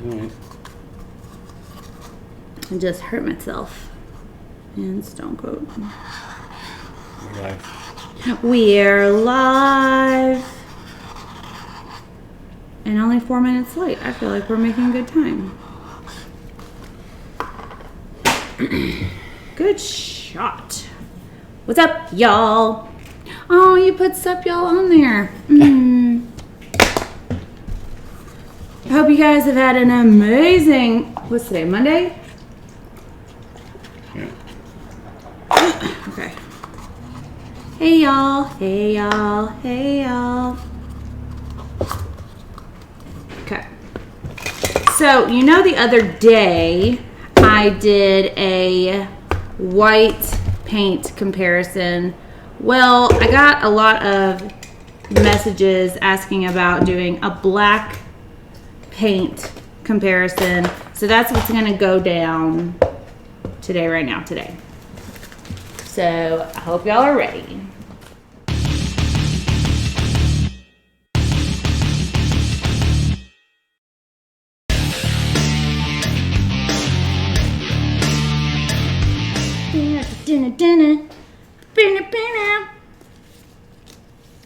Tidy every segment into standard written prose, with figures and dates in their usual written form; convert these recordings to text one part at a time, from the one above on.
Right. I just hurt myself. And stone coat. We're live. And only 4 minutes late. I feel like we're making good time. Good shot. What's up, y'all? Oh, you put sup y'all on there. I hope you guys have had an amazing, what's today, Monday? Yeah. Okay. Hey y'all, hey y'all, hey y'all. Okay. So, you know the other day I did a white paint comparison. Well, I got a lot of messages asking about doing a black paint comparison. So that's what's going to go down today, right now, today. So I hope y'all are ready.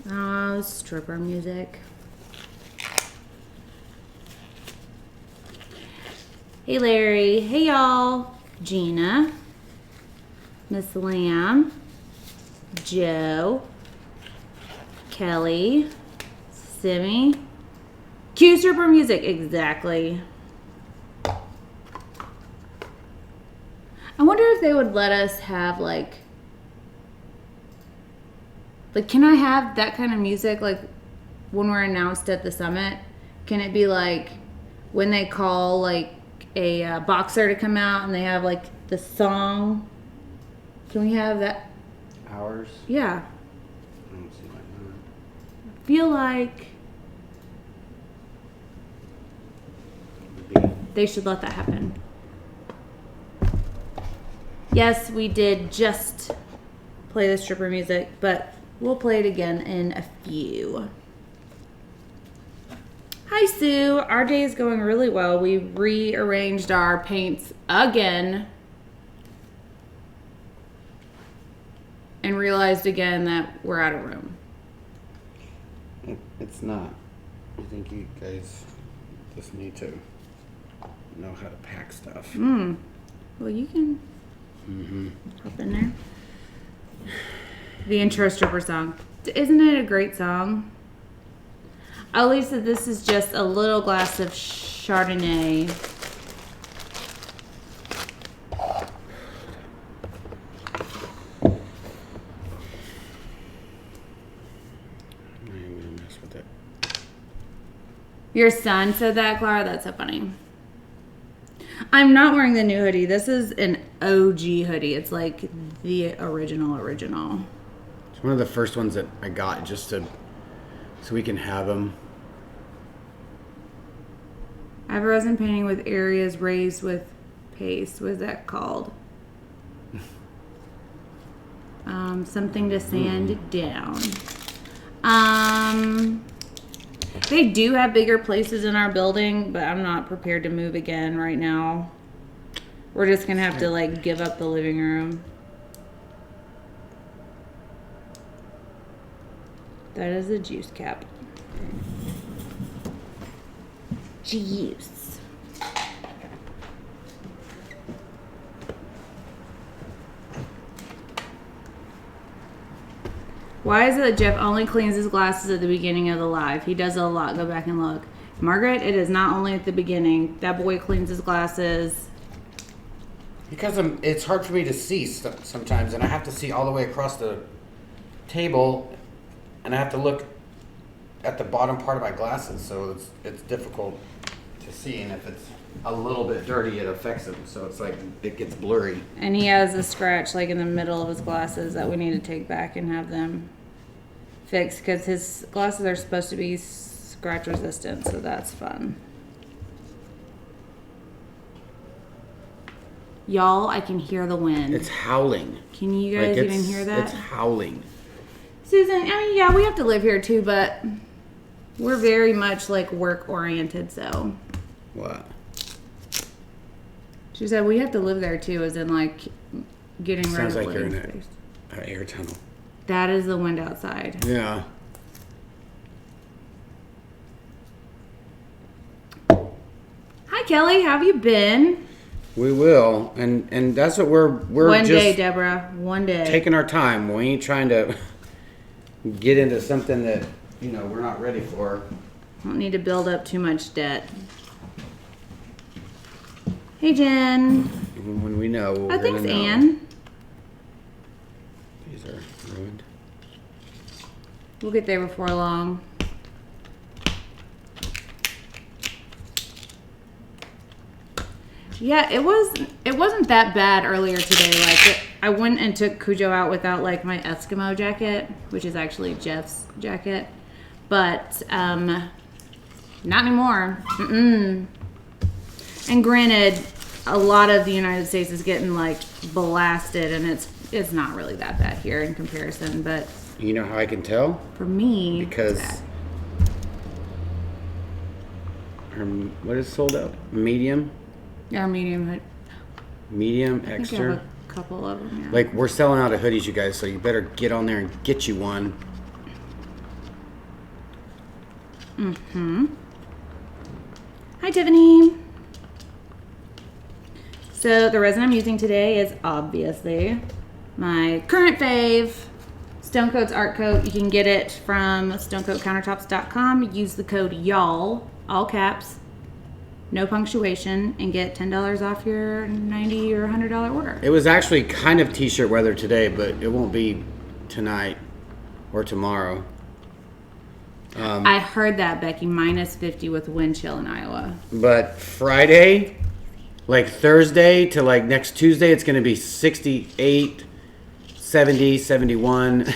Oh, stripper music. Hey Larry, hey y'all. Gina, Miss Lamb, Joe, Kelly, Simmy. Cue stripper music, exactly. I wonder if they would let us have like, can I have that kind of music like when we're announced at the summit? Can it be like when they call like a boxer to come out and they have like the song? Can we have that? Hours? Yeah. I don't see why not. I feel like they should let that happen. Yes, we did just play the stripper music, but we'll play it again in a few. Hi, Sue. Our day is going really well. We rearranged our paints again and realized again that we're out of room. It's not. I think you guys just need to know how to pack stuff. Well, you can hop in there. The intro stripper song. Isn't it a great song? Oh, Lisa, this is just a little glass of Chardonnay. I'm not even gonna mess with it. Your son said that, Clara? That's so funny. I'm not wearing the new hoodie. This is an OG hoodie. It's like the original. It's one of the first ones that I got just so we can have them. I have a resin painting with areas raised with paste. What is that called? Something to sand down. They do have bigger places in our building, but I'm not prepared to move again right now. We're just gonna have to like give up the living room. That is a juice cap. Juice. Why is it that Jeff only cleans his glasses at the beginning of the live? He does it a lot. Go back and look. Margaret, it is not only at the beginning. That boy cleans his glasses. Because it's hard for me to see sometimes, and I have to see all the way across the table, and I have to look at the bottom part of my glasses, so it's difficult to see, and if it's a little bit dirty, it affects him, so it's like it gets blurry. And he has a scratch like in the middle of his glasses that we need to take back and have them fixed because his glasses are supposed to be scratch resistant, so that's fun. Y'all, I can hear the wind. It's howling. Can you guys even hear that? It's howling. Susan, I mean, yeah, we have to live here too, but we're very much like work oriented, so. What? She said we have to live there too, as in like getting rid Sounds of like you're in living space. an air tunnel. That is the wind outside. Yeah. Hi Kelly, how have you been? We will, and that's what we're one just day, Deborah. One day. taking our time. We ain't trying to get into something that we're not ready for. Don't need to build up too much debt. Hey Jen. Even when we know. Oh, thanks, Anne. These are ruined. We'll get there before long. Yeah, it wasn't that bad earlier today. Like I went and took Cujo out without like my Eskimo jacket, which is actually Jeff's jacket, but not anymore. Mm-mm. And granted, a lot of the United States is getting like blasted, and it's not really that bad here in comparison. But You know how I can tell? for me, Because it's bad. what is sold out? Medium, Yeah, medium hood. medium, I think I have extra. a couple of them. Yeah. Like, we're selling out of hoodies, you guys, so you better get on there and get you one. Hi, Tiffany. So the resin I'm using today is obviously my current fave, Stone Coat's Art Coat. You can get it from stonecoatcountertops.com. Use the code YALL, all caps, no punctuation, and get $10 off your $90 or $100 order. It was actually kind of t-shirt weather today, but it won't be tonight or tomorrow. I heard that, Becky, minus 50 with wind chill in Iowa. But Friday, like Thursday to like next Tuesday, it's going to be 68, 70, 71.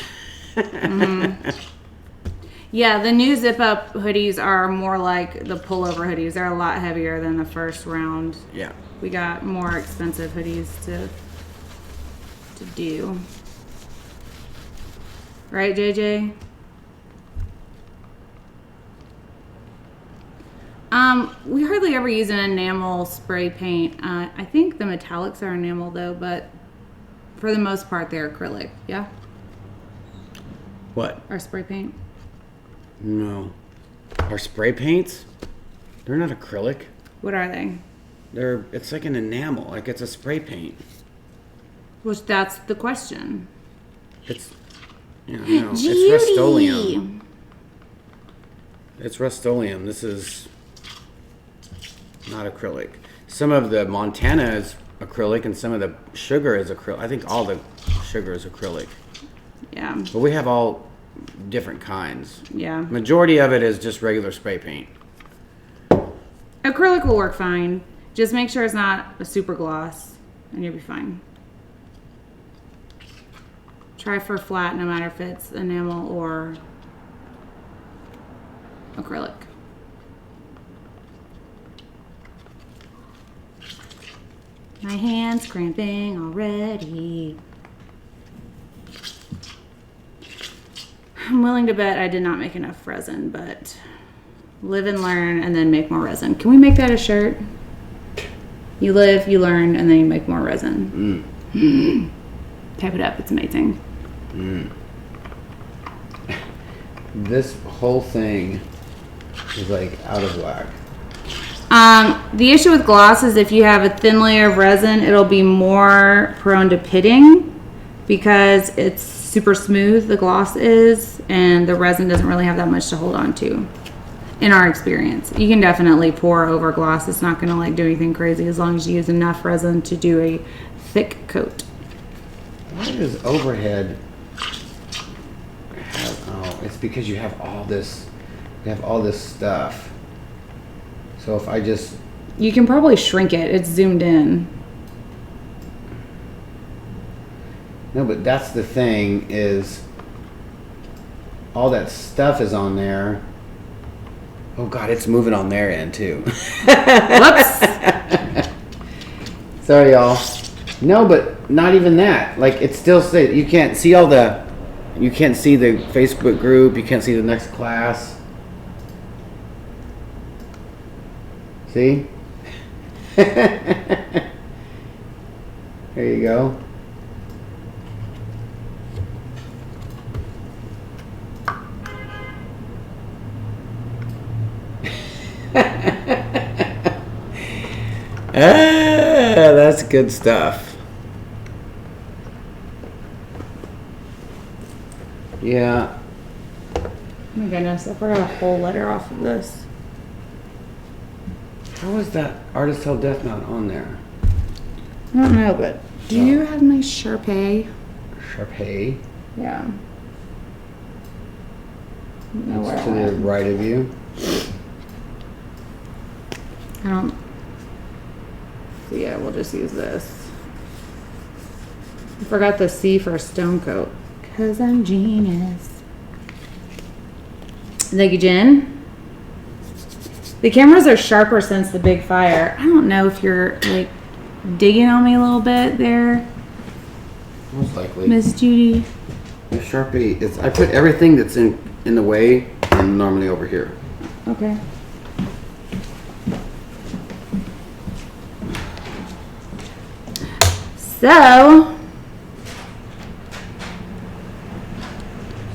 Yeah, the new zip-up hoodies are more like the pullover hoodies. They're a lot heavier than the first round. Yeah. We got more expensive hoodies to do. Right, JJ? We hardly ever use an enamel spray paint. I think the metallics are enamel though, but for the most part they're acrylic. Yeah? What? Our spray paint. No. Our spray paints? They're not acrylic. What are they? It's like an enamel, like it's a spray paint. Which that's the question. It's it's Rust-Oleum. It's Rust-Oleum. This is not acrylic. Some of the Montana is acrylic and some of the sugar is acrylic. I think all the sugar is acrylic. Yeah. But we have all different kinds. Yeah. Majority of it is just regular spray paint. Acrylic will work fine. Just make sure it's not a super gloss and you'll be fine. Try for flat no matter if it's enamel or acrylic. My hand's cramping already. I'm willing to bet I did not make enough resin, but live and learn and then make more resin. Can we make that a shirt? You live, you learn, and then you make more resin. Type it up, it's amazing. This whole thing is like out of whack. The issue with gloss is if you have a thin layer of resin, it'll be more prone to pitting because it's super smooth, the gloss is, and the resin doesn't really have that much to hold on to, in our experience. You can definitely pour over gloss. It's not going to like do anything crazy as long as you use enough resin to do a thick coat. Why does overhead have, it's because you have all this, stuff. So if I just... You can probably shrink it. It's zoomed in. No, but that's the thing is all that stuff is on there. Oh God, it's moving on their end too. Whoops. Sorry, y'all. No, but not even that. Like it still says you can't see you can't see the Facebook group. You can't see the next class. See? There you go. That's good stuff. Yeah. Oh my goodness, I forgot a whole letter off of this. How is that Artist Till Death not on there? I don't know, but do you have my Sharpay? Sharpay? Yeah. I don't know where It's I to the went. right of you. I don't. So yeah, we'll just use this. I forgot the C for Stone Coat. Cause I'm genius. Thank you, Jen. The cameras are sharper since the big fire. I don't know if you're like digging on me a little bit there, Most likely. Miss Judy. The Sharpie is. I put everything that's in the way and normally over here. Okay. So,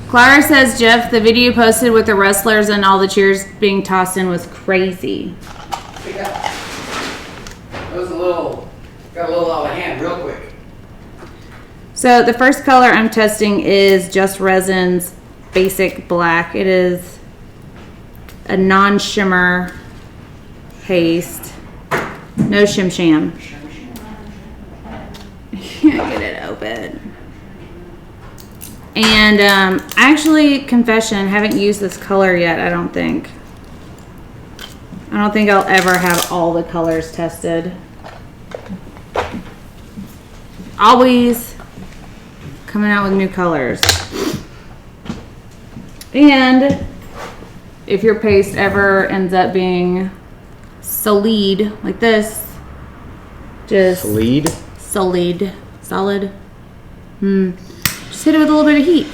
Clara says, Jeff, the video you posted with the wrestlers and all the cheers being tossed in was crazy. Yeah. That was got a little out of hand real quick. So the first color I'm testing is just Resins Basic Black. It is a non-shimmer paste. No shim sham. Can't get it open. And actually, confession, haven't used this color yet, I don't think. I don't think I'll ever have all the colors tested. Always coming out with new colors. And if your paste ever ends up being solid like this, just Lead. solid. Just hit it with a little bit of heat.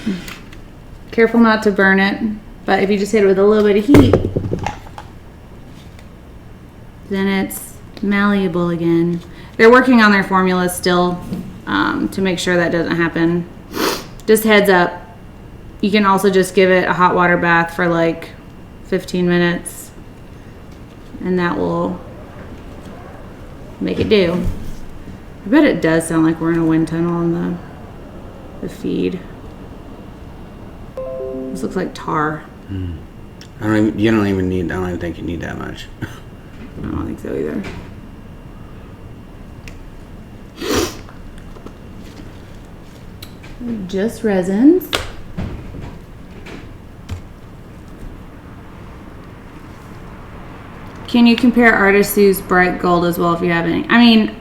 Careful not to burn it, but if you just hit it with a little bit of heat, then it's malleable again. They're working on their formula still to make sure that doesn't happen. Just heads up, you can also just give it a hot water bath for like 15 minutes and that will make it do. I bet it does sound like we're in a wind tunnel on the feed. This looks like tar. I don't even think you need that much. I don't think so either. Just Resins. Can you compare Artist Sue's bright gold as well if you have any? I mean,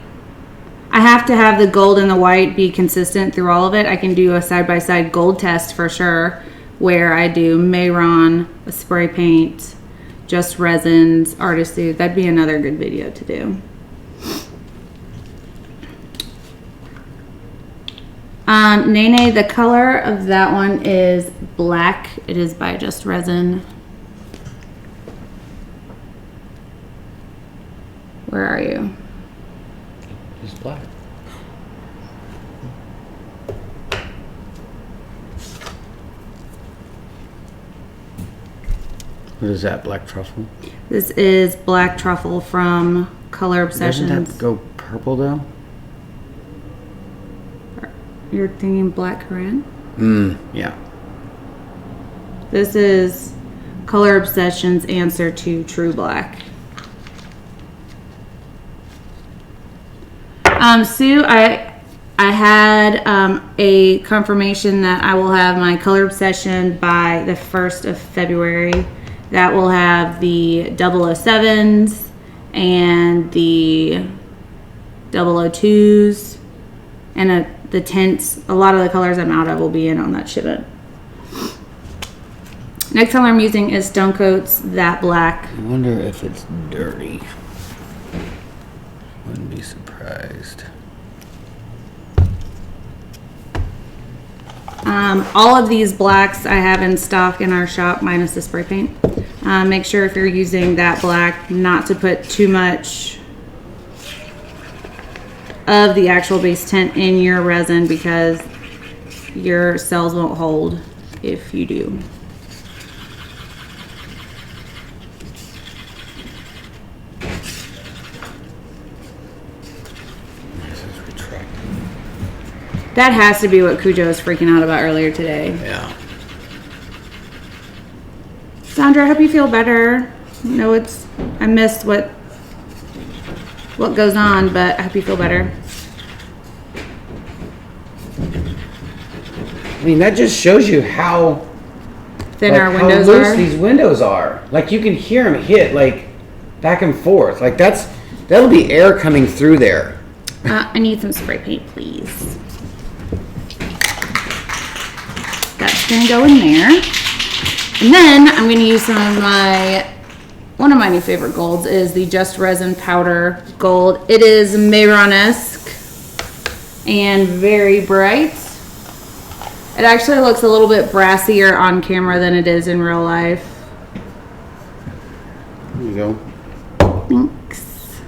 I have to have the gold and the white be consistent through all of it. I can do a side-by-side gold test for sure, where I do Mayron, a spray paint, just Resins, Artist Sue. That'd be another good video to do. Nene, the color of that one is black. It is by Just Resin. Where are you? Just black. What is that, black truffle? This is Black Truffle from Color Obsessions. Doesn't that go purple though? You're thinking Black Korean? Yeah. This is Color Obsessions' answer to True Black. Sue, I had a confirmation that I will have my Color Obsession by the 1st of February. That will have the 007s and the 002s and the tints. A lot of the colors I'm out of will be in on that shipment. Next color I'm using is Stone Coat's That Black. I wonder if it's dirty. Wouldn't be surprised. All of these blacks I have in stock in our shop minus the spray paint. Make sure if you're using that black not to put too much of the actual base tint in your resin because your cells won't hold if you do. That has to be what Cujo was freaking out about earlier today. Yeah. Sandra, I hope you feel better. No, I missed what goes on, but I hope you feel better. I mean, that just shows you how Thin our how windows loose are. these windows are. Like, you can hear them hit like back and forth. Like, that'll be air coming through there. I need some spray paint, please. That's gonna go in there. And then I'm gonna use one of my new favorite golds is the Just Resin Powder Gold. It is Mayron-esque and very bright. It actually looks a little bit brassier on camera than it is in real life. There you go. Thanks.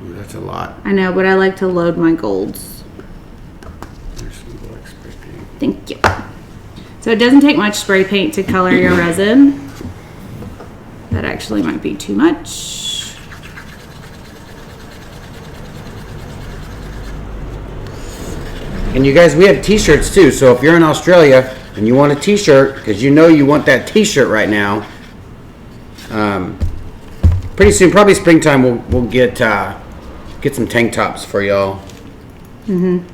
Ooh, that's a lot. I know, but I like to load my golds. There's some black spray paint. Thank you. So it doesn't take much spray paint to color your resin. That actually might be too much. And you guys, we have t-shirts too. So if you're in Australia and you want a t-shirt, because you know you want that t-shirt right now, pretty soon, probably springtime, we'll get some tank tops for y'all. Mm-hmm.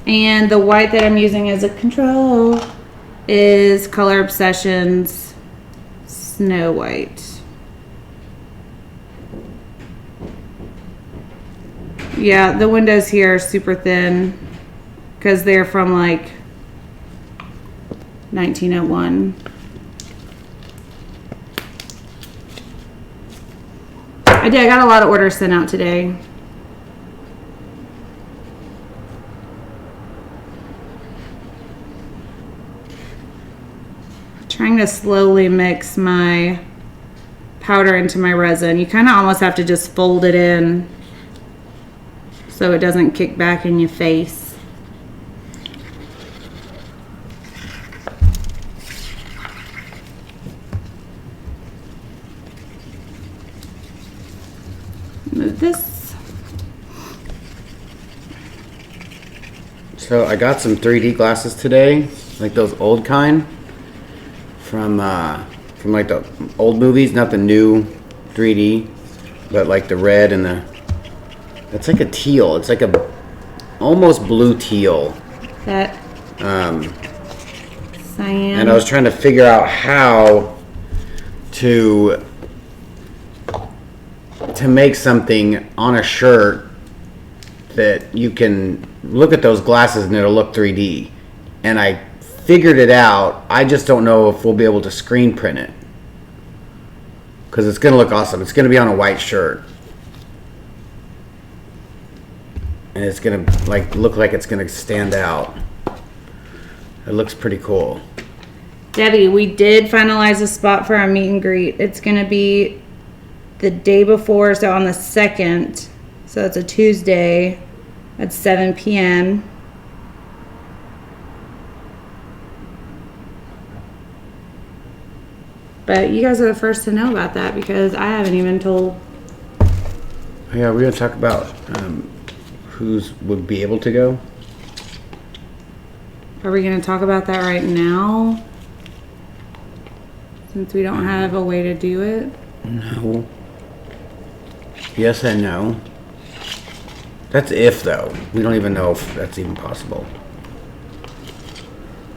And the white that I'm using as a control is Color Obsessions Snow White. Yeah, the windows here are super thin because they're from like 1901. I got a lot of orders sent out today. Trying to slowly mix my powder into my resin. You kind of almost have to just fold it in so it doesn't kick back in your face. Move this. So I got some 3D glasses today, like those old kind. From like the old movies, not the new 3D, but like the red and it's like a teal. It's like a almost blue teal. That cyan. And I was trying to figure out how to make something on a shirt that you can look at those glasses and it'll look 3D. And I figured it out. I just don't know if we'll be able to screen print it because it's going to look awesome. It's going to be on a white shirt, and it's going to look like it's going to stand out. It looks pretty cool. Debbie, we did finalize a spot for our meet and greet. It's going to be the day before, so on the 2nd. So it's a Tuesday at 7 p.m. But you guys are the first to know about that because I haven't even told. Yeah, we're going to talk about who's would be able to go. Are we going to talk about that right now? Since we don't have a way to do it? No. Yes and no. That's if, though. We don't even know if that's even possible.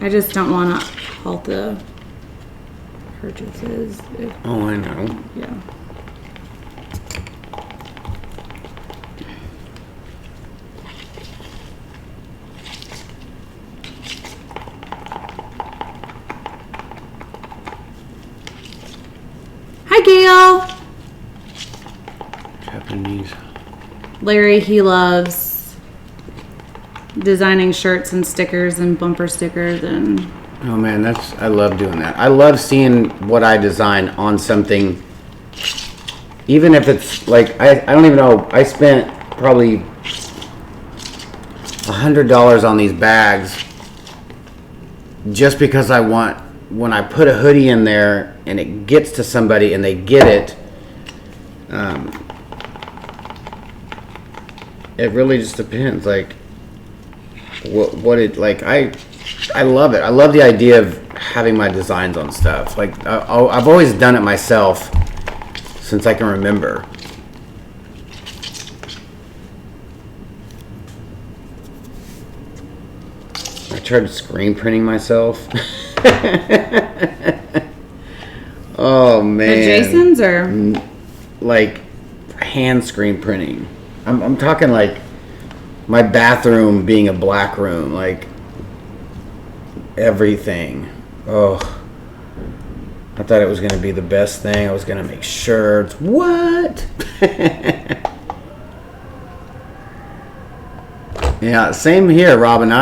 I just don't want to halt the purchases. Oh, I know. Yeah. Hi, Gail. Japanese. Larry, he loves designing shirts and stickers and bumper stickers and... Oh man, I love doing that. I love seeing what I design on something, even if it's like, I don't even know, I spent probably $100 on these bags just because I want, when I put a hoodie in there and it gets to somebody and they get it, it really just depends. Like, what it, like, I love it. I love the idea of having my designs on stuff. Like, I've always done it myself since I can remember. I tried screen printing myself. Oh man. The Jasons or like hand screen printing. I'm talking like my bathroom being a black room, like everything. Oh, I thought it was gonna be the best thing. I was gonna make shirts. What? Yeah, same here, Robin.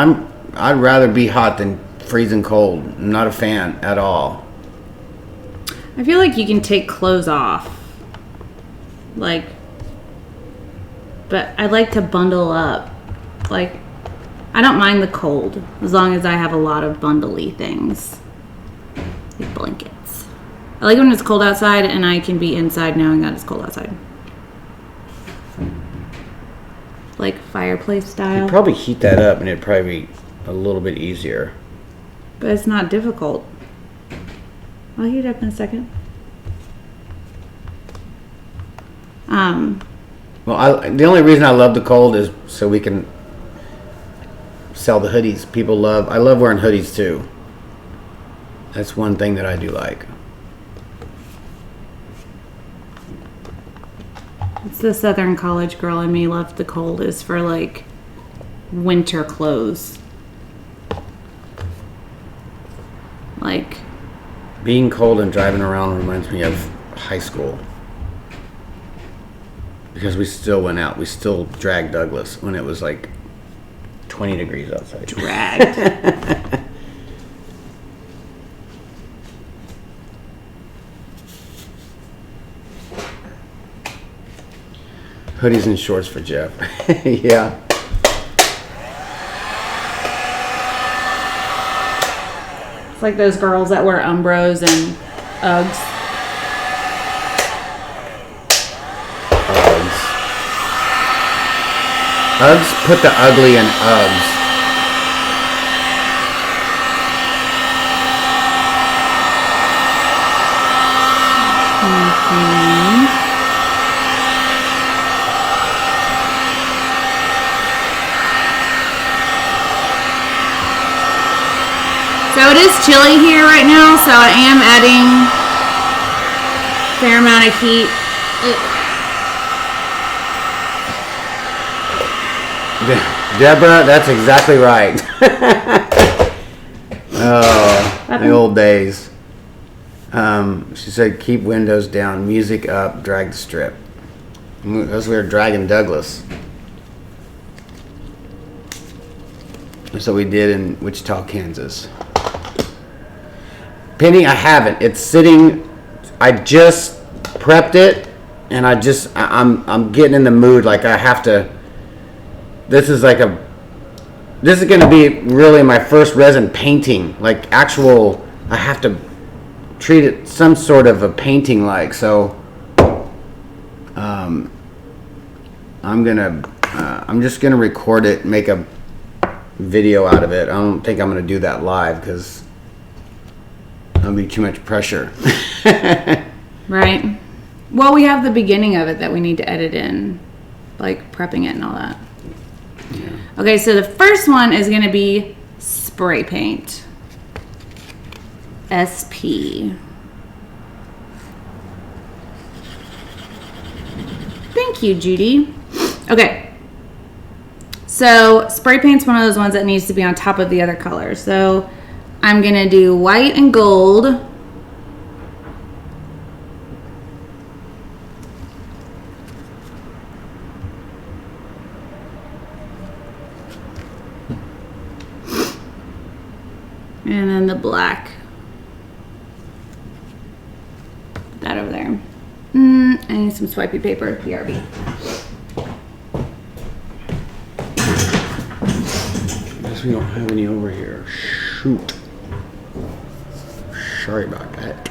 I'd rather be hot than freezing cold. I'm not a fan at all. I feel like you can take clothes off. Like, but I like to bundle up. Like, I don't mind the cold as long as I have a lot of bundly things. Like blankets. I like when it's cold outside and I can be inside knowing that it's cold outside. Like fireplace style. You'd probably heat that up and it'd probably be a little bit easier. But it's not difficult. I'll heat it up in a second. Well, the only reason I love the cold is so we can sell the hoodies. I love wearing hoodies too. That's one thing that I do like. It's the Southern college girl in me love the cold is for like winter clothes. Like Being cold and driving around reminds me of high school. Because we still went out. We still dragged Douglas when it was like 20 degrees outside. dragged. Hoodies and shorts for Jeff. Yeah. It's like those girls that wear Umbros and Uggs. Uggs, put the ugly in Uggs. So it is chilly here right now, so I am adding a fair amount of heat. Deborah, that's exactly right. Oh, the old days. She said, keep windows down, music up, drag the strip. As we were dragging Douglas. That's what we did in Wichita, Kansas. Penny, I haven't. It's sitting. I just prepped it, and I'm getting in the mood. Like I have to. This is going to be really my first resin painting. Like actual. I have to treat it some sort of a painting like. So. I'm just gonna record it, make a video out of it. I don't think I'm gonna do that live because that'll be too much pressure. Right. Well, we have the beginning of it that we need to edit in, like prepping it and all that. Yeah. Okay, so the first one is going to be spray paint. SP. Thank you, Judy. Okay. So spray paint's one of those ones that needs to be on top of the other colors. So I'm going to do white and gold. And then the black. Put that over there. I need some swipey paper, BRB. guess we don't have any over here. Shoot. Sorry about that.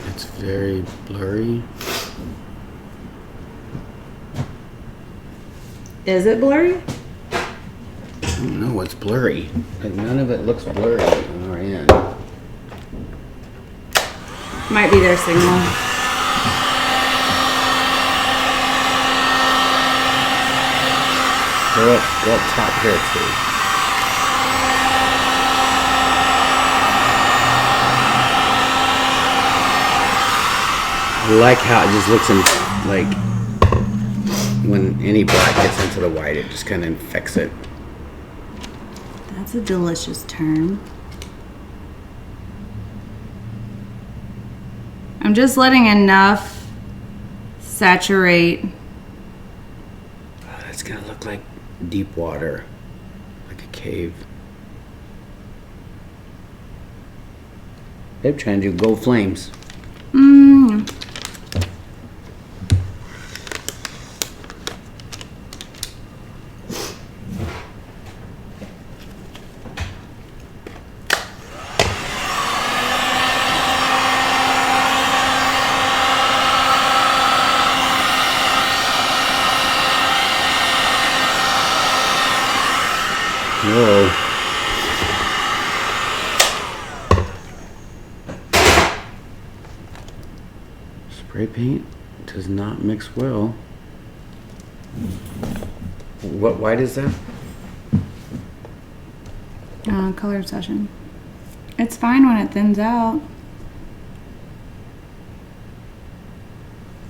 It's very blurry. Is it blurry? I don't know what's blurry. Like, none of it looks blurry on our end. Might be their signal. Go up top here too. I like how it just looks in, like, when any black gets into the white, it just kind of infects it. That's a delicious term. I'm just letting enough saturate. Oh, that's gonna look like deep water, like a cave. They're trying to do gold flames. Whoa. Spray paint does not mix well. What white is that? Color obsession. It's fine when it thins out.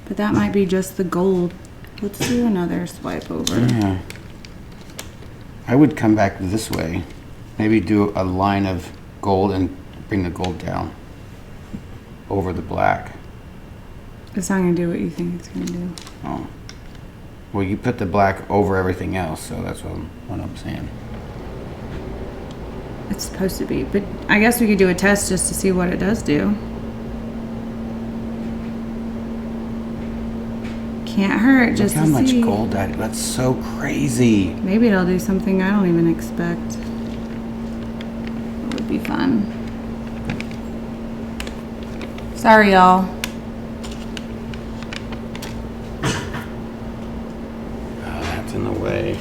But that might be just the gold. Let's do another swipe over. Yeah. I would come back this way. Maybe do a line of gold and bring the gold down over the black. It's not going to do what you think it's going to do. Oh. Well, you put the black over everything else, so that's what I'm saying. It's supposed to be, but I guess we could do a test just to see what it does do. Can't hurt just Look how to much see. gold that's so crazy. Maybe it'll do something I don't even expect. It would be fun. Sorry, y'all. Oh, that's in the way.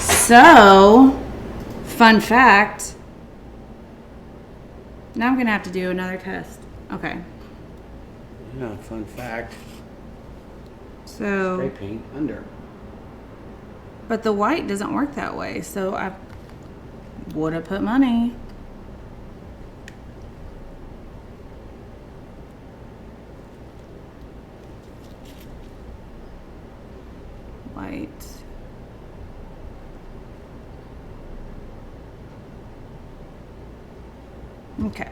So, fun fact. Now I'm going to have to do another test. Okay. Yeah, fun fact. So, Spray paint under. but the white doesn't work that way. So I would have put money. White. Okay.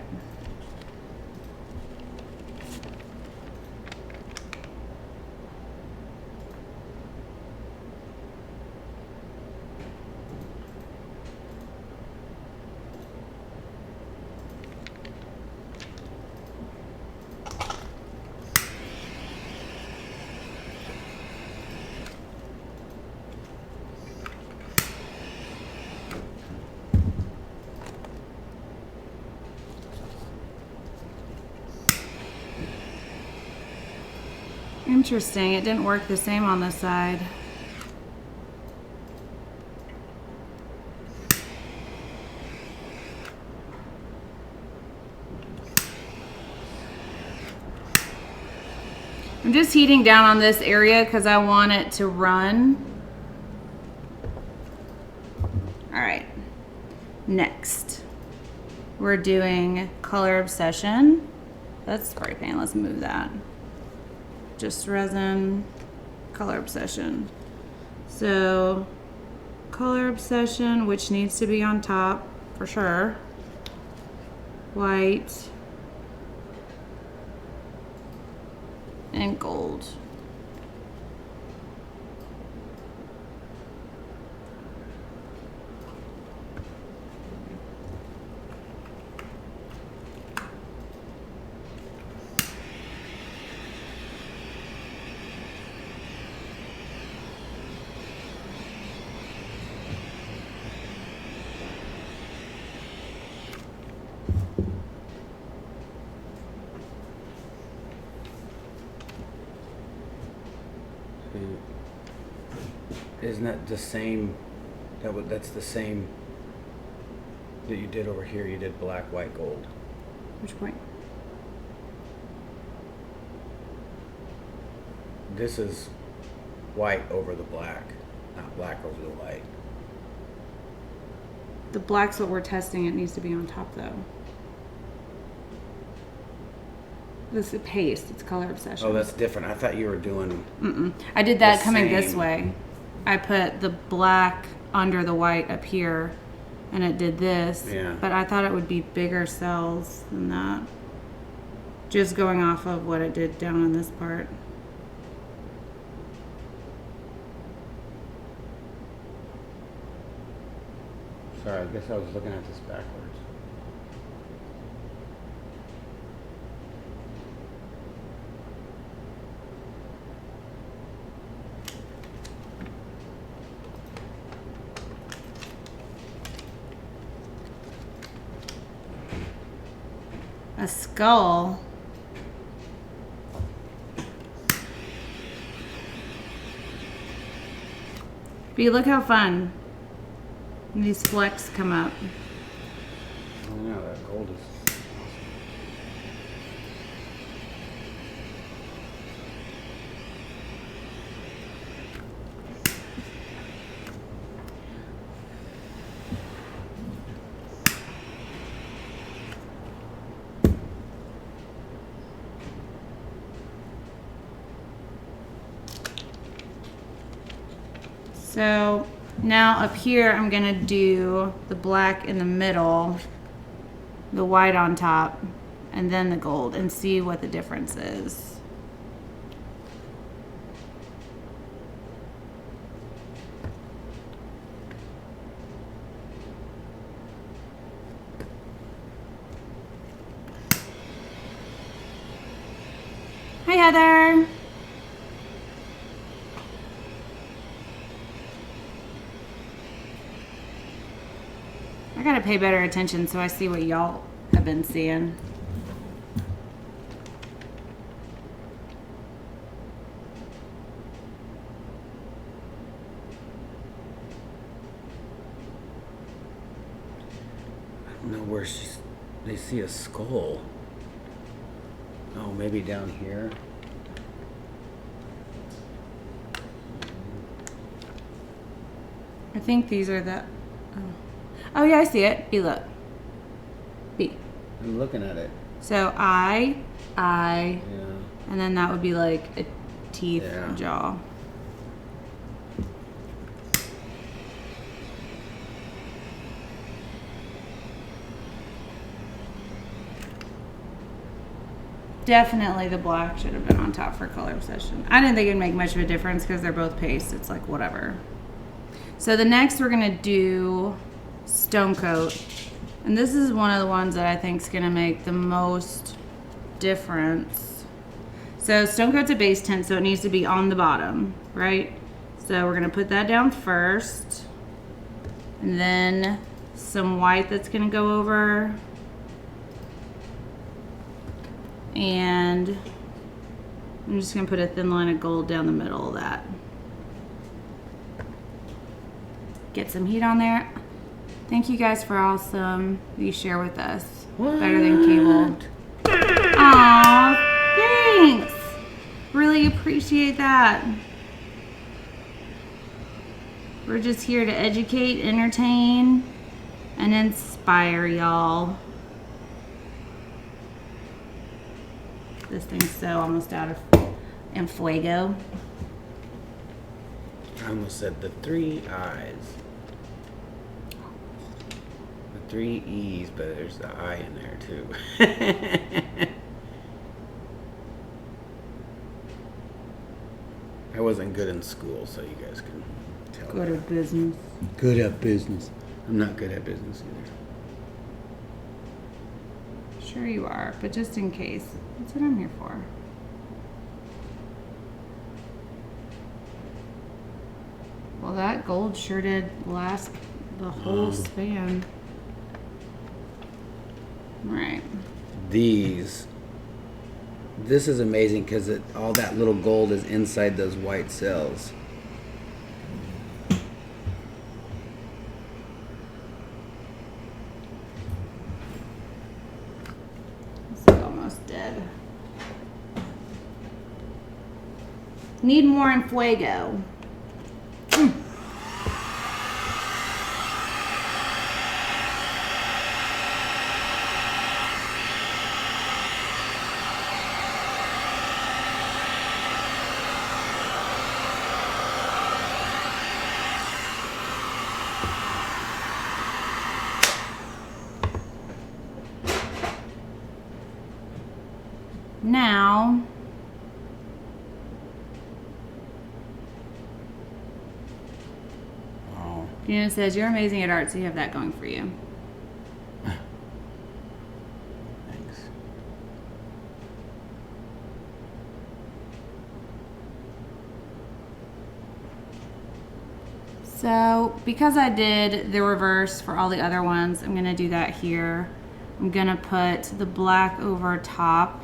Interesting. It didn't work the same on this side. I'm just heating down on this area because I want it to run. All right. Next, we're doing Color Obsession. That's spray paint. Let's move that. just resin, color obsession. So color obsession, which needs to be on top for sure. White and gold. Isn't that the same? That's the same that you did over here. You did black, white, gold. Which point? This is white over the black, not black over the white. The black's what we're testing. It needs to be on top though. This is paste. It's color obsession. Oh, that's different. I thought you were doing. I did that the coming this same. way. I put the black under the white up here, and it did this. Yeah. But I thought it would be bigger cells than that. Just going off of what it did down in this part. Sorry, I guess I was looking at this backwards. A skull. But look how fun these flecks come up. I know that gold is awesome. So now up here, I'm gonna do the black in the middle, the white on top, and then the gold, and see what the difference is. Hi, Heather. I gotta pay better attention so I see what y'all have been seeing. I don't know where they see a skull. Oh, maybe down here. I think these are the. Oh yeah, I see it. B, look. B. I'm looking at it. So I, Yeah. and then that would be like a teeth, Yeah. jaw. Definitely the black should have been on top for color obsession. I didn't think it'd make much of a difference because they're both paste. It's like whatever. So the next we're gonna do Stone Coat. And this is one of the ones that I think is gonna make the most difference. So Stone Coat's a base tint, so it needs to be on the bottom, right? So we're gonna put that down first. And then some white that's gonna go over. And I'm just gonna put a thin line of gold down the middle of that. Get some heat on there. Thank you guys for awesome you share with us. What? Better than cable. Aw, thanks. Really appreciate that. We're just here to educate, entertain, and inspire y'all. This thing's so almost out of and Fuego. I almost said the 3 I's. The 3 E's, but there's the I in there too. I wasn't good in school, so you guys can tell. Good at business. Good at business. I'm not good at business either. Sure you are, but just in case. That's what I'm here for. Well, that gold sure did last the whole span. Right. This is amazing because all that little gold is inside those white cells. This is almost dead. Need more in Fuego. Now, Oh. Gina says, you're amazing at art, so you have that going for you. Thanks. So, because I did the reverse for all the other ones, I'm going to do that here. I'm going to put the black over top.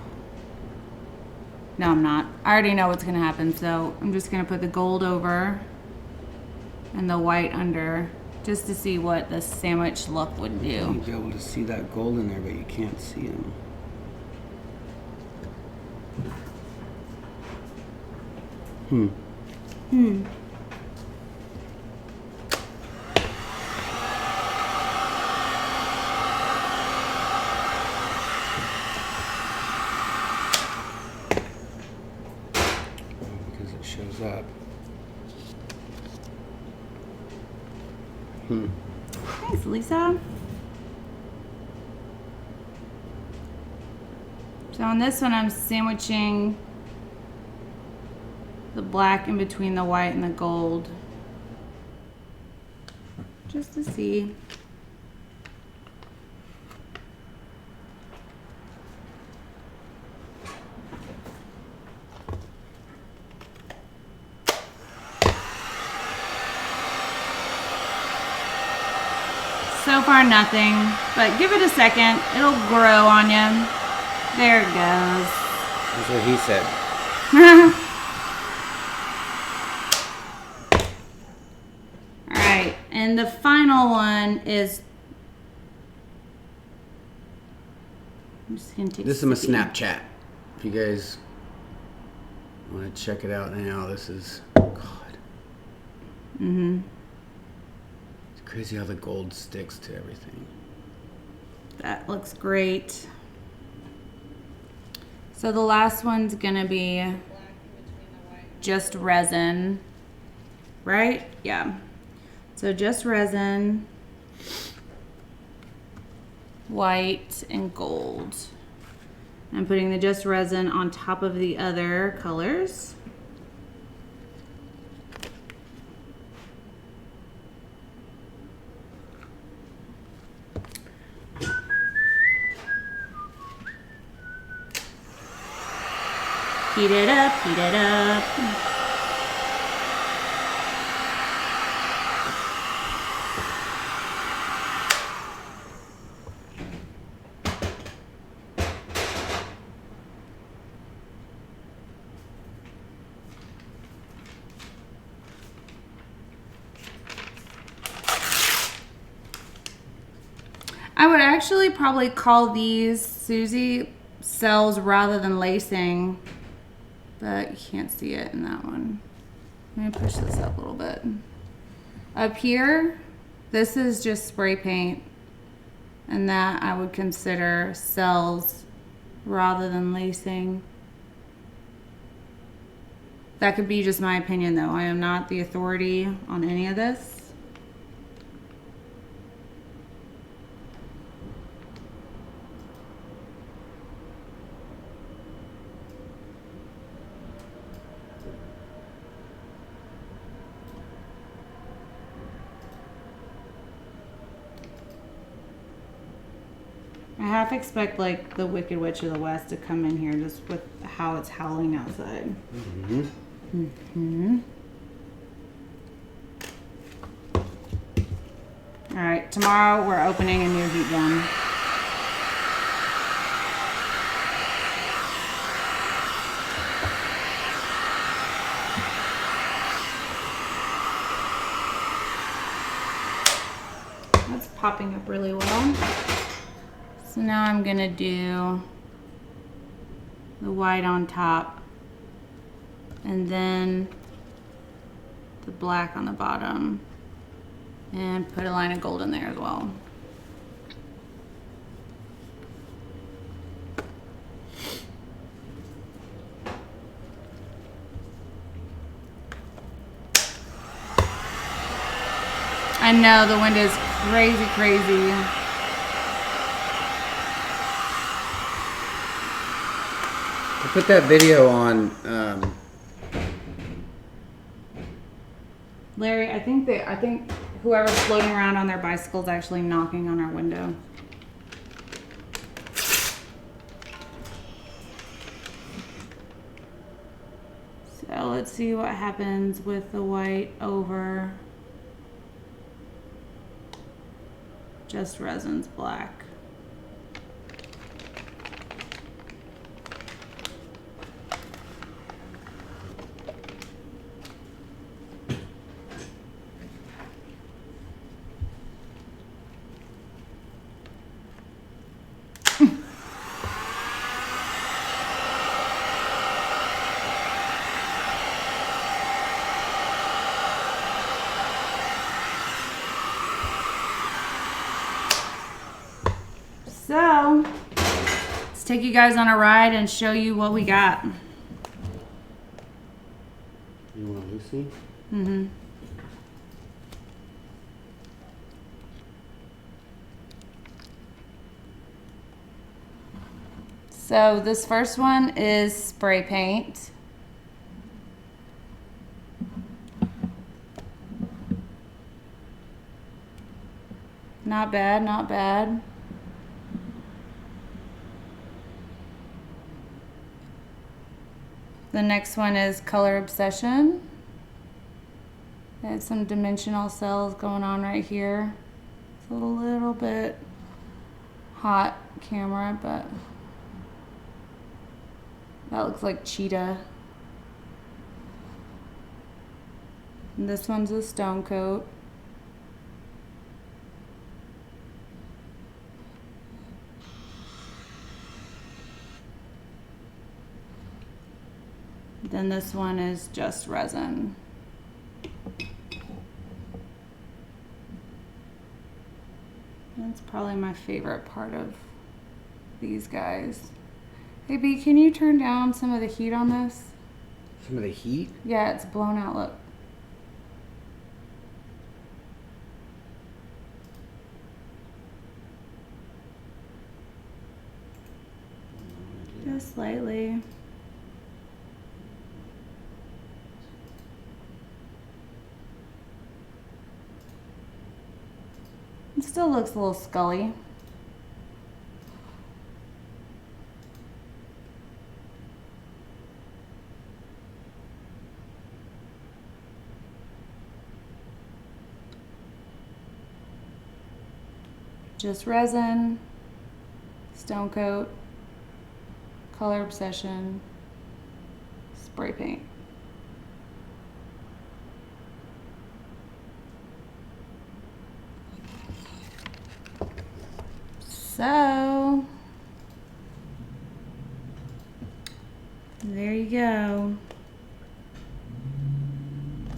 No, I'm not. I already know what's going to happen, so I'm just going to put the gold over and the white under, just to see what the sandwich look would do. You'll be able to see that gold in there, but you can't see them. Because it shows up. Thanks, Lisa. So on this one, I'm sandwiching the black in between the white and the gold, just to see. So far, nothing, but give it a second. It'll grow on you. There it goes. That's what he said. All right, and the final one is. I'm just gonna take. This is my Snapchat. If you guys want to check it out now, this is God. It's crazy how the gold sticks to everything. That looks great. So the last one's gonna be just resin, right? Yeah. So just resin, white and gold. I'm putting the just resin on top of the other colors. Heat it up, heat it up. I would actually probably call these Susie cells rather than lacing, but you can't see it in that one. Let me push this up a little bit. Up here, this is just spray paint, and that I would consider cells rather than lacing. That could be just my opinion, though. I am not the authority on any of this. I half expect like the Wicked Witch of the West to come in here just with how it's howling outside. All right, tomorrow we're opening a new heat gun. That's popping up really well. So now I'm gonna do the white on top and then the black on the bottom and put a line of gold in there as well. I know the wind is crazy, crazy. I put that video on. Larry, I think whoever's floating around on their bicycle is actually knocking on our window. So let's see what happens with the white over just Resins black. So, let's take you guys on a ride and show you what we got. You want Lucy? Mm-hmm. So this first one is spray paint. Not bad, not bad. The next one is Color Obsession. There's some dimensional cells going on right here. It's a little bit hot camera, but that looks like cheetah. And this one's a stone coat. Then this one is just resin. That's probably my favorite part of these guys. Hey B, can you turn down some of the heat on this? Some of the heat? Yeah, it's blown out, look. Just slightly. It still looks a little scully. Just resin, stone coat, Color Obsession, spray paint. So, there you go.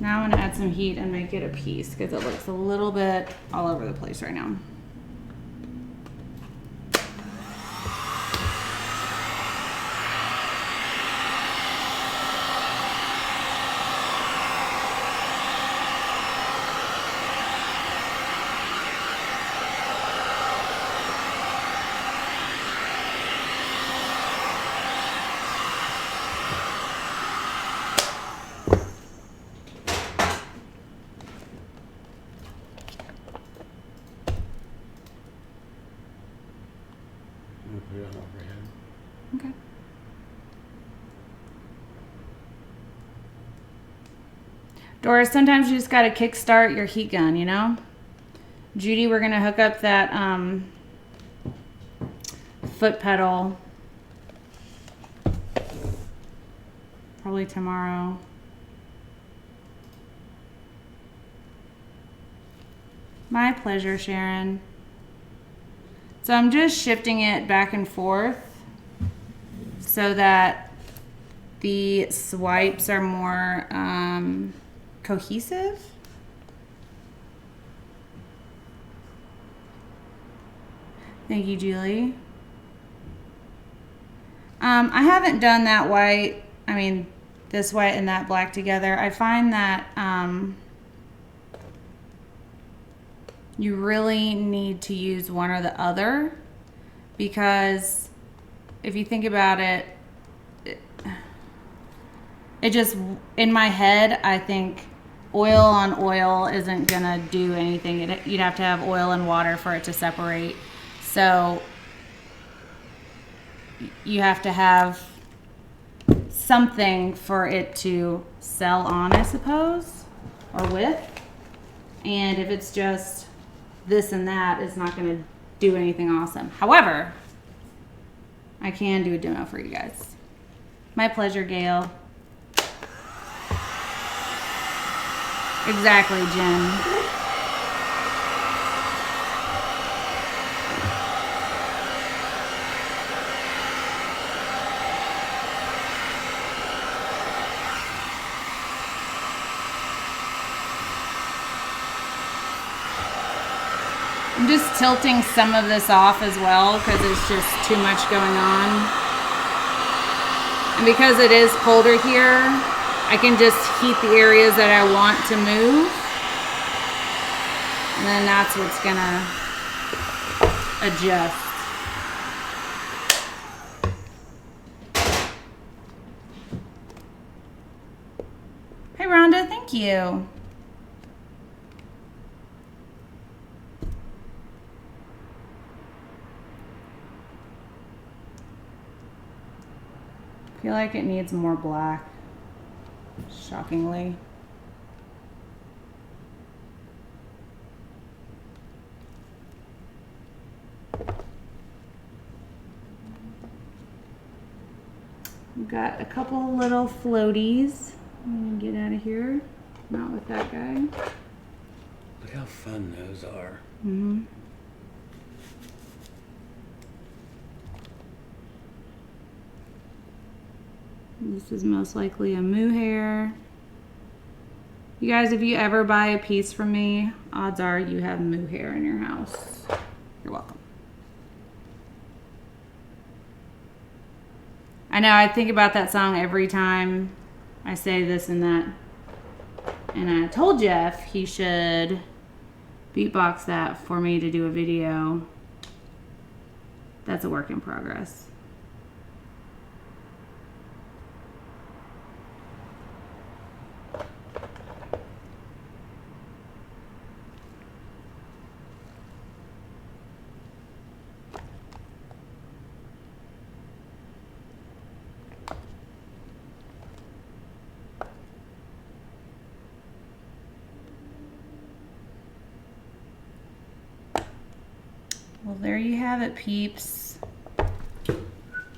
Now I'm gonna add some heat and make it a piece because it looks a little bit all over the place right now. I'm gonna put it on overhead. Okay. Doris, sometimes you just gotta kickstart your heat gun, you know? Judy, we're gonna hook up that foot pedal probably tomorrow. My pleasure, Sharon. So I'm just shifting it back and forth so that the swipes are more cohesive. Thank you, Julie. I haven't done that white, this white and that black together. I find that you really need to use one or the other, because if you think about it, it just, in my head, I think oil on oil isn't gonna do anything. You'd have to have oil and water for it to separate. So you have to have something for it to sell on, I suppose, or with. And if it's just this and that, it's not going to do anything awesome. However, I can do a demo for you guys. My pleasure, Gail. Exactly, Jen. I'm just tilting some of this off as well because it's just too much going on. And because it is colder here, I can just heat the areas that I want to move. And then that's what's gonna adjust. Hey Rhonda, thank you. I feel like it needs more black, shockingly. We've got a couple little floaties. I'm gonna get out of here. Not with that guy. Look how fun those are. Mm-hmm. This is most likely a mohair. You guys, if you ever buy a piece from me, odds are you have mohair in your house. You're welcome. I know, I think about that song every time I say this and that. And I told Jeff he should beatbox that for me to do a video. That's a work in progress. Well, there you have it, peeps.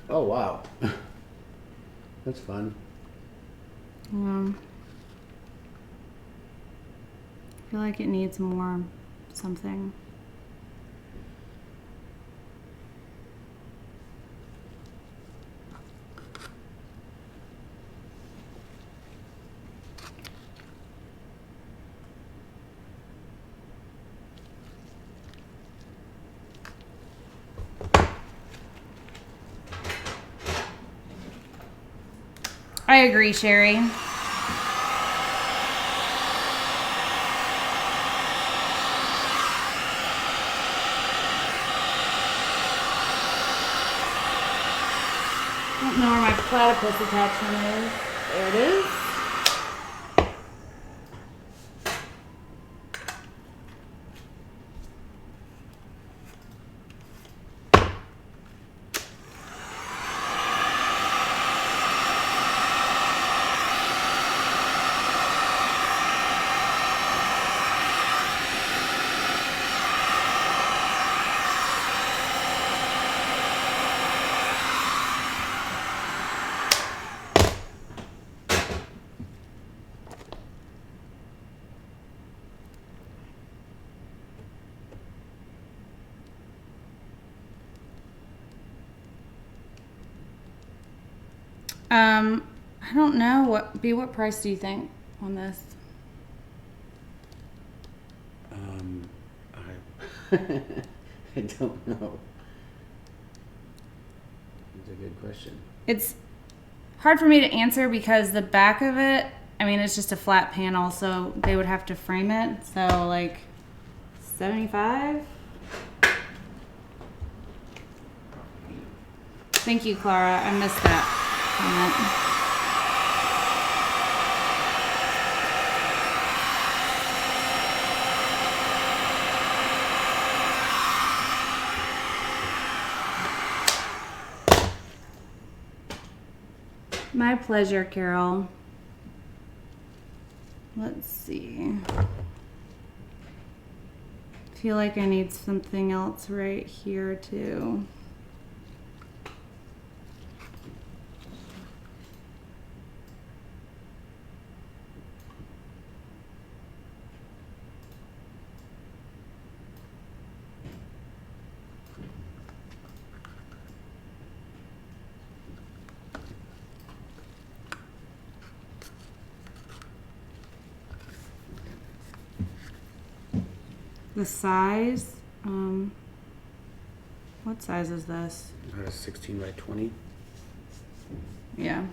Oh, wow. That's fun. I feel like it needs more something. I agree, Sherry. I don't know where my platypus attachment is. There it is. I don't know. What price do you think on this? I don't know. That's a good question. It's hard for me to answer because the back of it, I mean, it's just a flat panel, so they would have to frame it. So like 75. Thank you, Clara. I missed that comment. My pleasure, Carol. Let's see. Feel like I need something else right here too. The size, what size is this? About a 16 by 20. Yeah.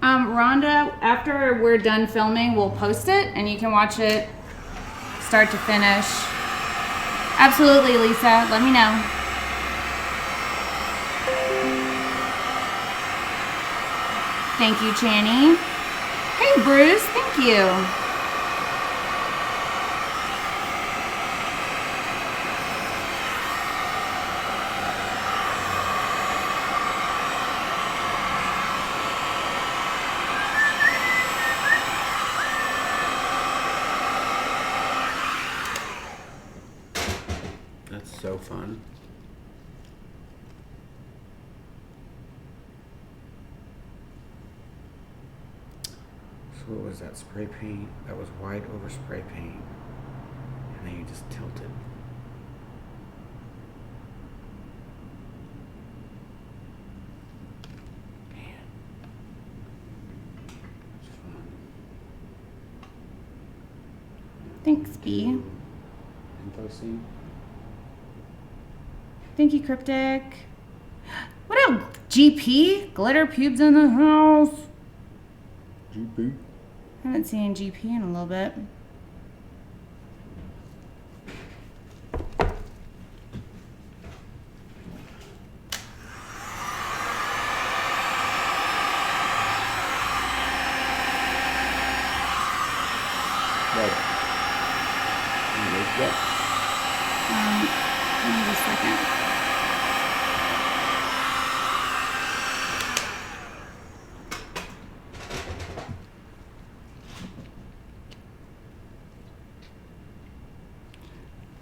Rhonda, after we're done filming, we'll post it and you can watch it start to finish. Absolutely, Lisa. Let me know. Thank you, Channy. Hey, Bruce. Thank you. That's so fun. So what was that spray paint? That was white over spray paint. And then you just tilt it. Man. That's fun. Thanks, B. Info scene. Thank you, Cryptic. What up, GP? Glitter pubes in the house. GP. Haven't seen GP in a little bit. Just a second.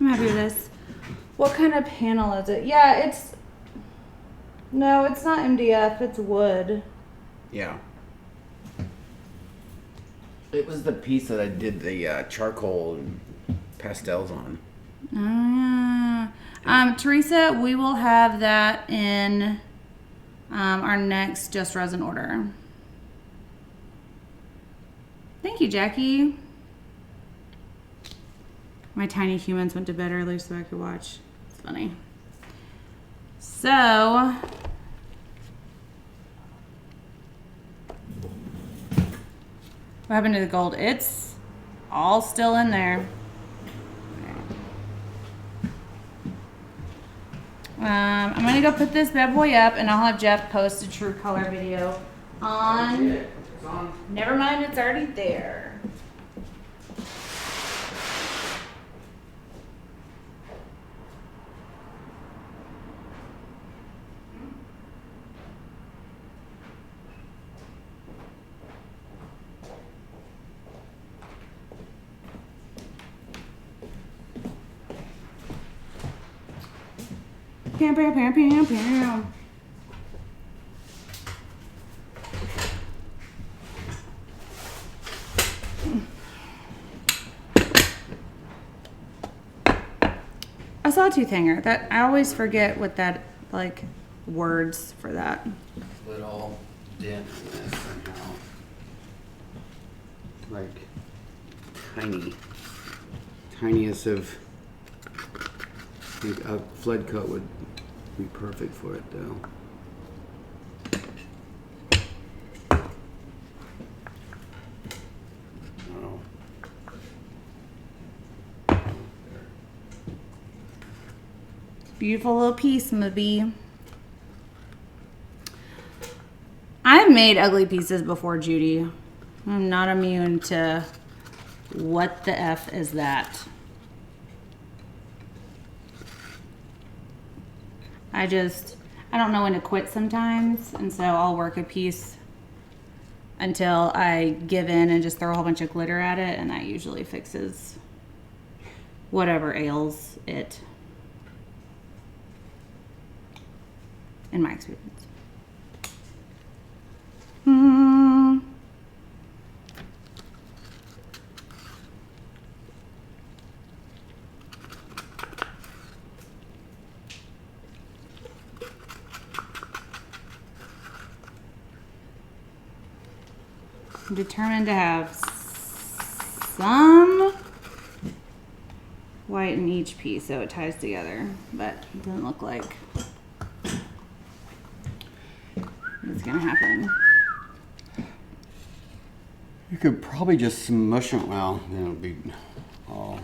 I'm happy with this. What kind of panel is it? Yeah, no, it's not MDF, it's wood. Yeah. It was the piece that I did the charcoal and pastels on. Teresa, we will have that in our next Just Resin order. Thank you, Jackie. My tiny humans went to bed early so I could watch. It's funny. So, what happened to the gold? It's all still in there. I'm gonna go put this bad boy up and I'll have Jeff post a true color video on. It's on. Never mind, it's already there. Pam, pam, pam, pam, pam. sawtooth hanger. That I always forget what that like words for that. Little dent in this somehow. Like tiniest of. I think a flood coat would be perfect for it though. Oh. Beautiful little piece, maybe. I've made ugly pieces before, Judy. I'm not immune to what the F is that. I don't know when to quit sometimes, and so I'll work a piece until I give in and just throw a whole bunch of glitter at it, and that usually fixes whatever ails it, in my experience. I'm determined to have some white in each piece so it ties together, but it doesn't look like it's gonna happen. You could probably just smush them. Well, then it'll be all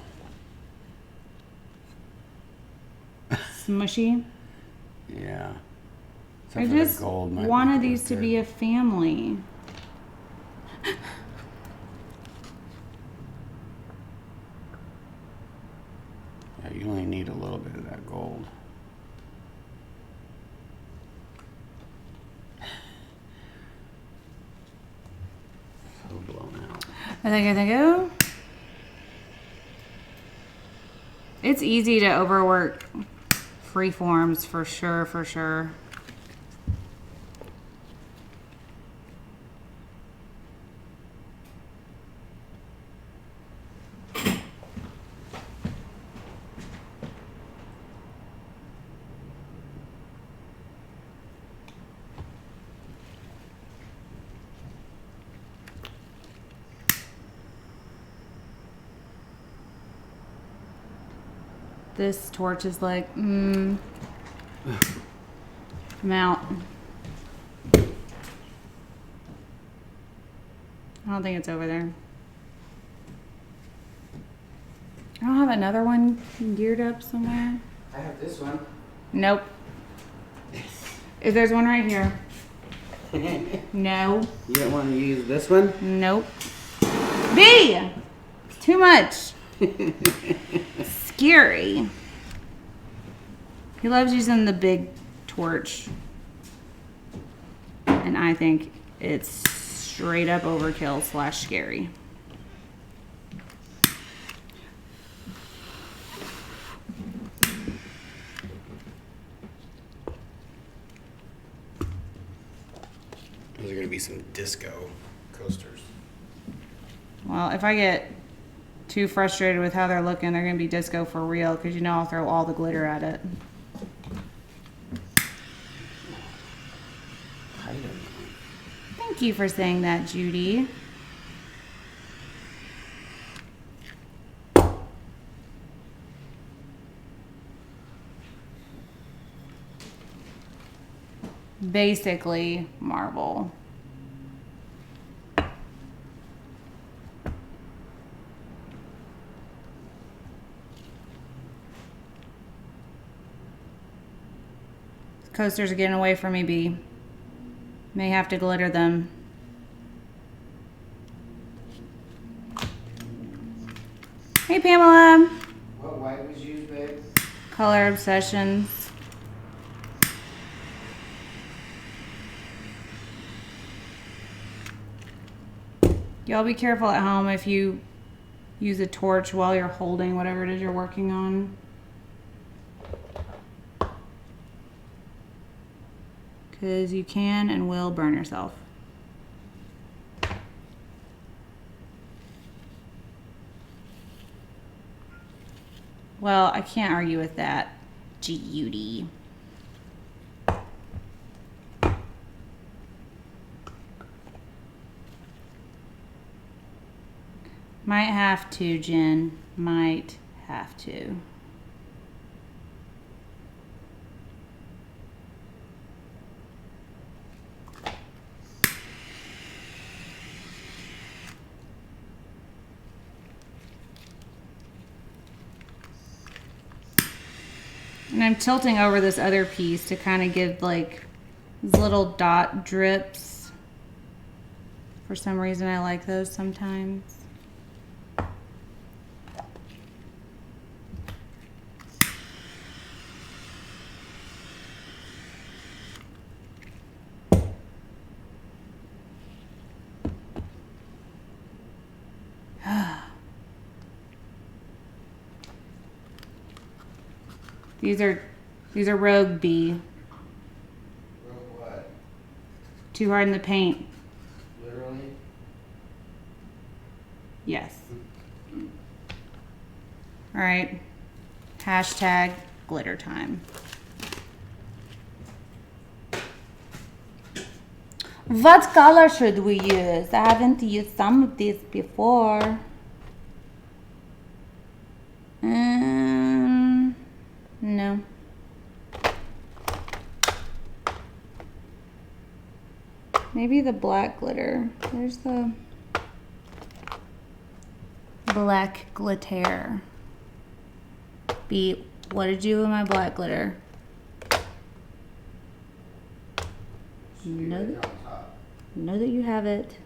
Smushy. yeah. I Except for the just gold might wanted be these to good. be a family. Yeah, you only need a little bit of that gold. So blown out. I think, oh. It's easy to overwork free forms for sure, for sure. This torch is like, I'm out. I don't think it's over there. I don't have another one geared up somewhere. I have this one. Nope. If there's one right here. No. You don't want to use this one? Nope. B! Too much. Scary. He loves using the big torch. And I think it's straight up overkill / scary. Those are going to be some disco coasters. Well, if I get too frustrated with how they're looking, they're going to be disco for real, because you know I'll throw all the glitter at it. Thank you for saying that, Judy. Basically, marble. Coasters are getting away from me, B. May have to glitter them. Hey, Pamela. What white was used, babe? Color Obsessions. Y'all be careful at home if you use a torch while you're holding whatever it is you're working on. Because you can and will burn yourself. Well, I can't argue with that, Judy. Might have to, Jen. Might have to. And I'm tilting over this other piece to kind of give like these little dot drips. For some reason I like those sometimes. These are Rogue B. Rogue what? Too hard in the paint. Literally? Yes. All right. Hashtag glitter time. What color should we use? I haven't used some of these before. No. Maybe the black glitter. There's the black glitter. B, what did you do with my black glitter? Know that you have it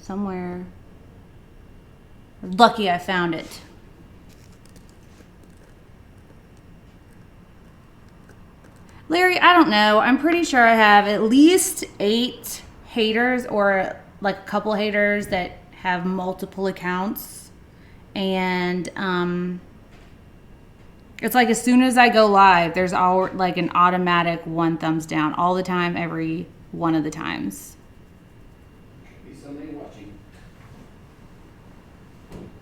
somewhere. Lucky I found it. Larry, I don't know. I'm pretty sure I have at least 8 haters or like a couple haters that have multiple accounts. And it's like as soon as I go live, there's all like an automatic 1 thumbs down all the time, every one of the times. Could be somebody watching.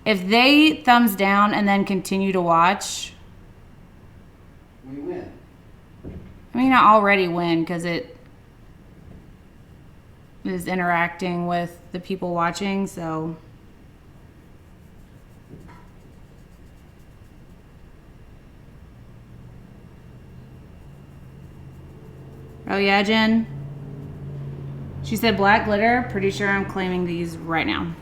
If they thumbs down and then continue to watch, We win. I mean, I already win because it is interacting with the people watching, so. Oh yeah, Jen? She said black glitter. Pretty sure I'm claiming these right now.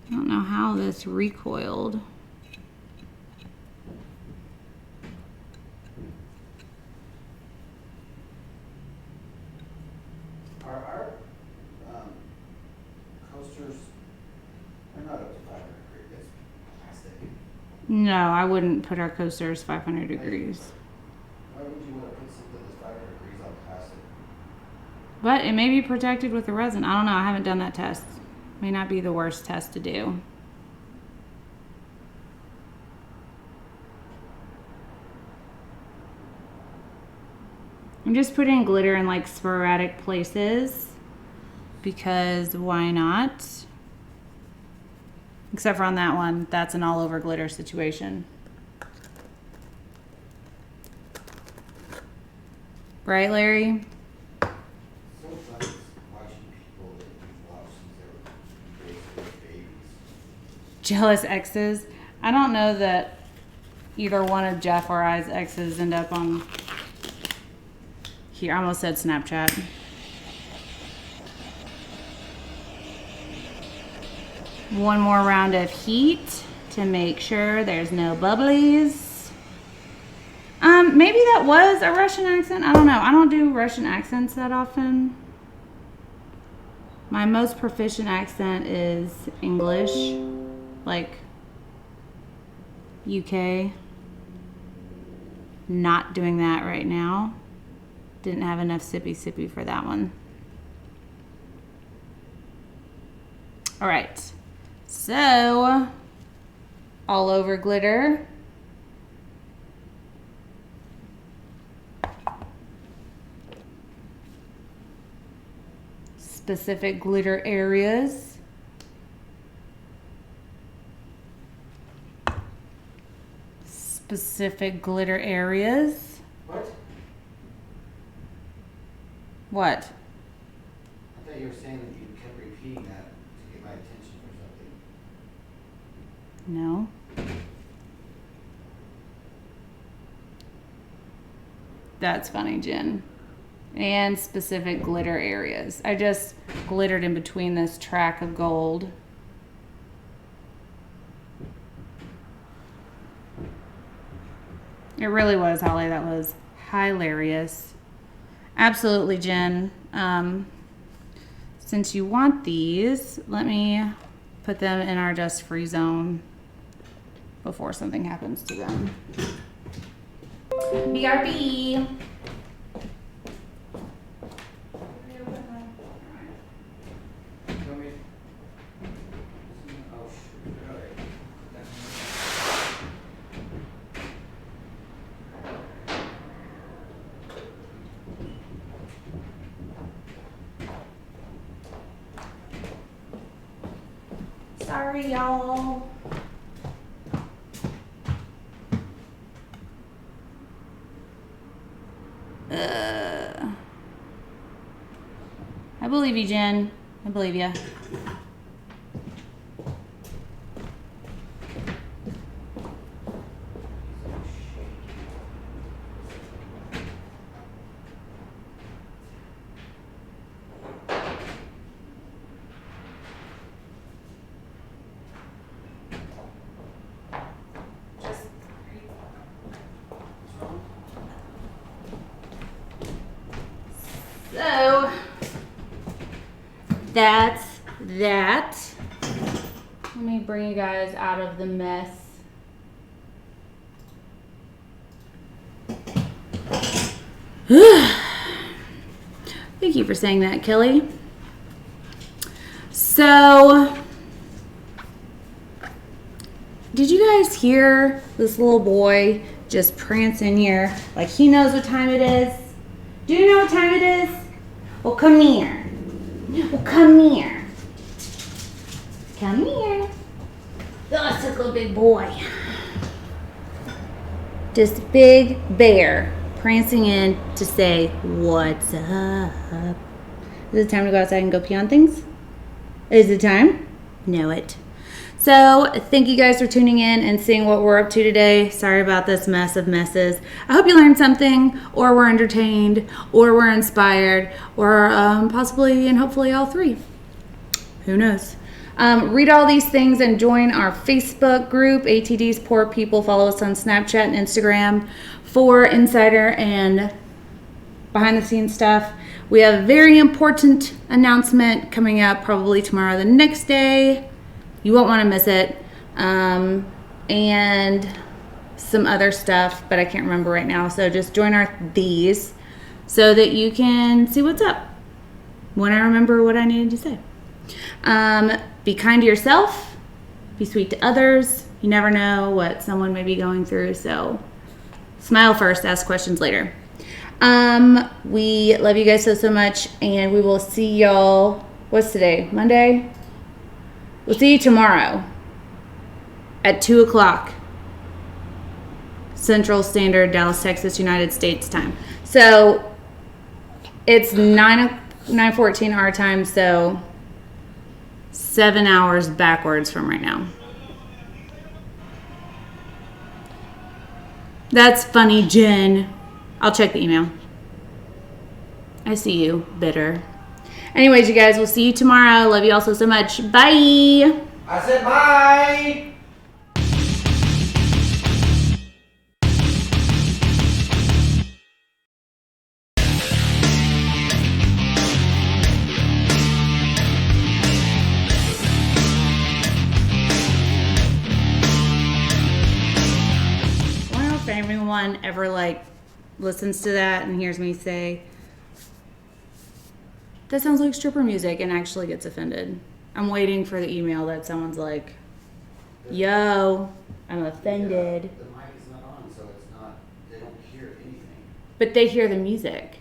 I don't know how this recoiled. Our coasters are not up to 500 degrees. It's plastic. No, I wouldn't put our coasters 500 degrees. Why would you want to put something that's 500 degrees on plastic? But it may be protected with the resin. I don't know. I haven't done that test. May not be the worst test to do. I'm just putting glitter in like sporadic places because why not? Except for on that one, that's an all over glitter situation. Right, Larry? So fun watching people that you've watched since they were basically babies. Jealous exes. I don't know that either one of Jeff or I's exes end up on here. I almost said Snapchat. One more round of heat to make sure there's no bubblies. Maybe that was a Russian accent. I don't know. I don't do Russian accents that often. My most proficient accent is English, like UK. Not doing that right now. Didn't have enough sippy for that one. All right. So, all over glitter. specific glitter areas. Specific glitter areas. What? What? I thought you were saying that you kept repeating that to get my attention or something. No. That's funny, Jen. And specific glitter areas. I just glittered in between this track of gold. It really was, Holly. That was hilarious. Absolutely, Jen. Since you want these, let me put them in our dust free zone before something happens to them. BRB. Sorry, y'all. I believe you, Jen. I believe you. So that's that. Let me bring you guys out of the mess. Thank you for saying that, Kelly. So, did you guys hear this little boy just prance in here like he knows what time it is? Do you know what time it is? Well, come here. Well, come here. Come here. Oh, it's a little big boy. Just a big bear prancing in to say, what's up? Is it time to go outside and go pee on things? Is it time? Know it. So, thank you guys for tuning in and seeing what we're up to today. Sorry about this mess of messes. I hope you learned something, or were entertained, or were inspired, or possibly and hopefully all three. Who knows? Read all these things and join our Facebook group, ATD's Poor People. Follow us on Snapchat and Instagram for insider and behind the scenes stuff. We have a very important announcement coming up probably tomorrow, the next day. You won't want to miss it. And some other stuff, but I can't remember right now. So just join these so that you can see what's up when I remember what I needed to say. Be kind to yourself. Be sweet to others. You never know what someone may be going through. So smile first, ask questions later. We love you guys so much, and we will see y'all. What's today? Monday? We'll see you tomorrow at 2 o'clock Central Standard, Dallas, Texas, United States time. So it's 9:14 our time, so 7 hours backwards from right now. That's funny, Jen. I'll check the email. I see you, bitter. Anyways, you guys, we'll see you tomorrow. Love you all so much. Bye. I said bye. I wonder if anyone ever listens to that and hears me say, that sounds like stripper music, and actually gets offended. I'm waiting for the email that someone's like, yo, I'm offended. The mic is not on, so it's not, they don't hear anything. But they hear the music.